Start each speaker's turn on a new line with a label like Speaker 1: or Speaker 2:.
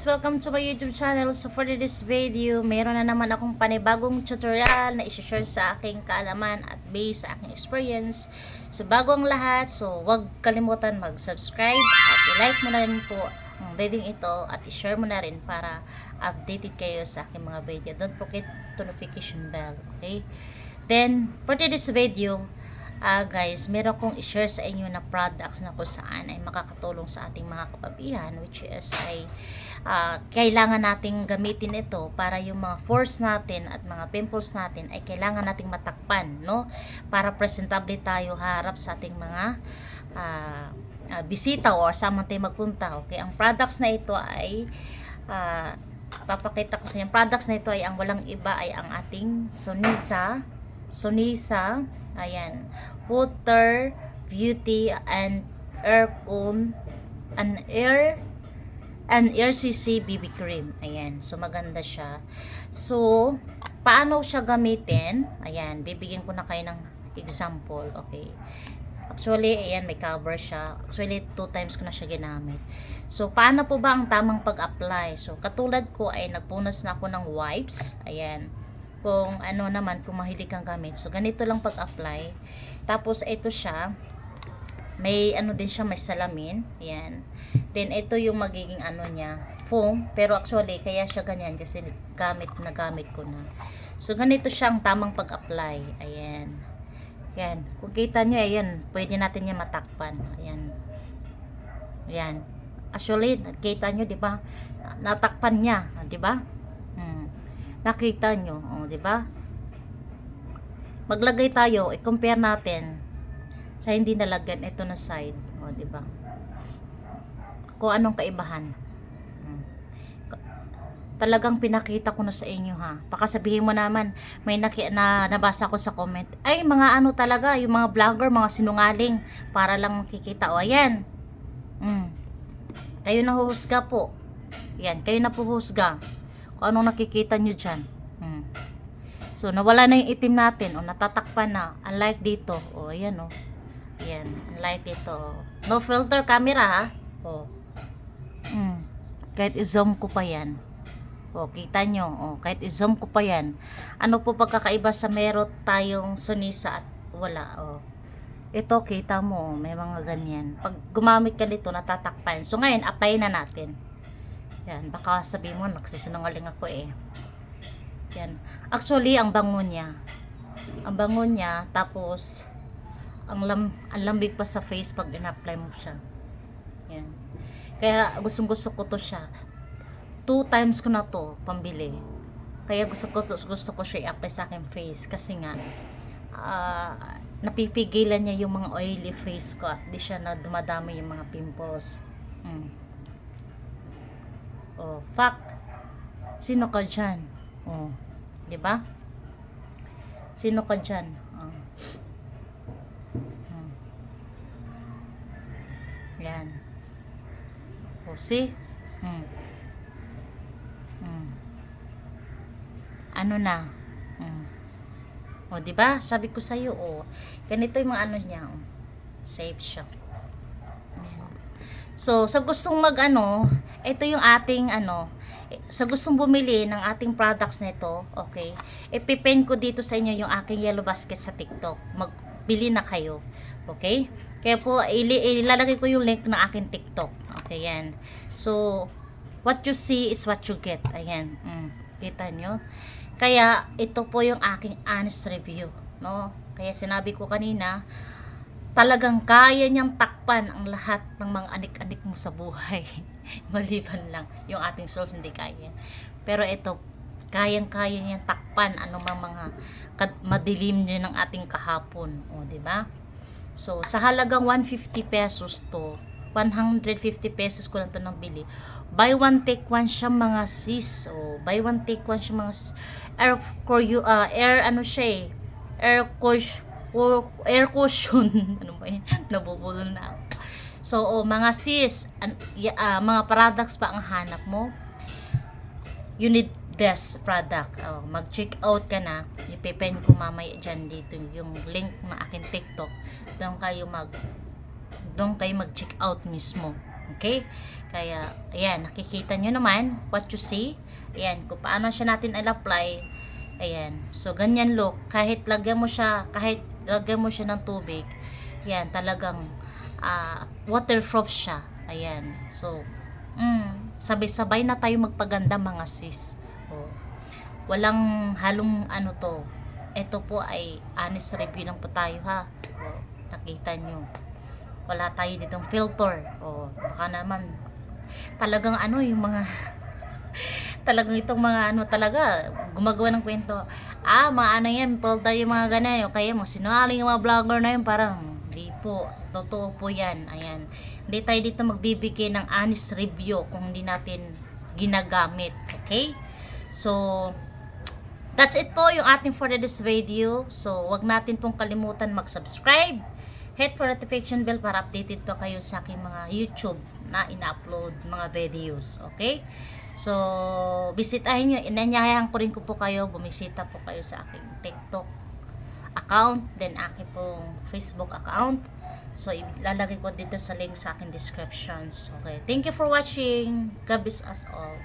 Speaker 1: Welcome to my YouTube channel. So for this video, meron na naman akong panibagong tutorial na i-share sa aking kaalaman at based sa aking experience. So bago ang lahat, so huwag kalimutan mag-subscribe at i-like mo na rin po ang video ito at i-share mo na rin para updated kayo sa aking mga video. Don't forget the notification bell, okay? Then, for this video, guys, meron kong i-share sa inyo na products na kung saan ay makakatulong sa ating mga kababihan, which is ay kailangan nating gamitin ito para yung mga pores natin at mga pimples natin ay kailangan nating matakpan, no? Para presentable tayo harap sa ating mga bisita o saan man tayo magpunta, okay? Ang products na ito ay papakita ko sa inyo. Products na ito ay ang walang iba ay ang ating Sonisa, ayan, Water Beauty and Air Cone and Air CC BB Cream. Ayan, so maganda siya. So paano siya gamitin? Ayan, bibigyan ko na kayo ng example, okay? Actually, ayan, may cover siya. Actually, 2 times ko na siya ginamit. So, paano po ba ang tamang pag-apply? So, katulad ko ay nagpunas na ako ng wipes. Ayan. Kung ano naman, kung mahilig kang gamit. So, ganito lang pag-apply. Tapos, ito siya. May ano din siya, may salamin. Ayan. Then, ito yung magiging ano niya, foam. Pero actually, kaya siya ganyan kasi gamit ko na. So, ganito siya ang tamang pag-apply. Ayan. Ayan. Kung kita nyo, ayan, pwede natin yan matakpan. Ayan. Ayan. Actually, nakita nyo, di ba? Natakpan niya, di ba? Nakita nyo, di ba? Maglagay tayo, i-compare natin sa hindi nalagyan ito na side, di ba? Kung anong kaibahan. Talagang pinakita ko na sa inyo, ha. Baka sabihin mo naman, may nabasa ko sa comment, ay mga ano talaga, yung mga vlogger, mga sinungaling, para lang makikita. O ayan. Kayo na huhusga po. Yan, kayo na po husga kung anong nakikita nyo dyan. So, nawala na yung itim natin. O, natatakpan na. Unlike dito. O, ayan, o. Ayan, unlike dito. O. No filter camera, ha. O. Kahit i-zoom ko pa yan. O, kita nyo. O, kahit i-zoom ko pa yan. Ano po pagkakaiba sa meron tayong Sonisa at wala. O. Ito, kita mo. May mga ganyan. Pag gumamit ka nito, natatakpan. So, ngayon, apply na natin. Yan, baka sabihin mo, nagsisinungaling ako eh. Yan. Actually, ang bango niya. Ang bango niya, tapos, ang lambig pa sa face pag in-apply mo siya. Yan. Kaya, gusto ko to siya. 2 times ko na to, pambili. Kaya gusto ko siya i-apply sa aking face. Kasi nga, napipigilan niya yung mga oily face ko at di siya na dumadami yung mga pimples. Oh, fact. Sino ka dyan? Oh, di ba? Sino ka dyan? Yan. Oh, see? Ano na? O, di ba? Sabi ko sa iyo, ganito yung mga ano niya, safe siya. Ayan. So, sa gustong ito yung ating sa gustong bumili ng ating products nito, okay? Ipipin ko dito sa inyo yung aking yellow basket sa TikTok. Magbili na kayo. Okay? Kaya po ilalagay ko yung link ng aking TikTok. Okay, yan. So, what you see is what you get. Ayan. Kita nyo? Kaya, ito po yung aking honest review, no? Kaya sinabi ko kanina, talagang kaya niyang takpan ang lahat ng mga anik-anik mo sa buhay. Maliban lang, yung ating souls hindi kaya. Pero ito, kayang-kaya niyang takpan anumang mga madilim niya ng ating kahapon. O, diba? So, sa halagang 150 pesos to, 150 pesos ko lang to nang bili. Buy one take one siya mga sis. O, buy one take one siya mga sis. Air cushion. Ano ba yan? Nabubulol na ako. So, mga sis, mga products pa ang hanap mo. You need this product. Mag-check out ka na. Ipipen ko mamaya dyan dito yung link na aking TikTok. Doon kayo mag-check out mismo. Okay? Kaya, ayan, nakikita nyo naman what you see. Ayan, kung paano siya natin i-apply. Ayan. So, ganyan look. Kahit lagyan mo siya ng tubig, ayan, talagang waterproof siya. Ayan. So, sabay-sabay na tayo magpaganda mga sis. Oh. Walang halong ano to. Ito po ay honest review lang po tayo ha. Oh, nakita nyo. Wala tayo ditong filter. Oh, baka naman talagang ano yung mga talagang itong mga ano talaga gumagawa ng kwento. Maano yan, filter yung mga ganyan. O kaya mo sinungaling yung mga vlogger na yun, parang hindi po. Totoo po yan. Ayan. Hindi tayo dito magbibigay ng honest review kung hindi natin ginagamit. Okay? So, that's it po yung ating for this video. So, wag natin pong kalimutan mag-subscribe. Hit for notification bell para updated po kayo sa aking mga YouTube na ina-upload mga videos. Okay? So, bisitahin nyo. Inanyayahan ko rin ko po kayo. Bumisita po kayo sa aking TikTok account. Then, aking pong Facebook account. So, ilalagay ko dito sa link sa aking descriptions. Okay? Thank you for watching. God bless us all.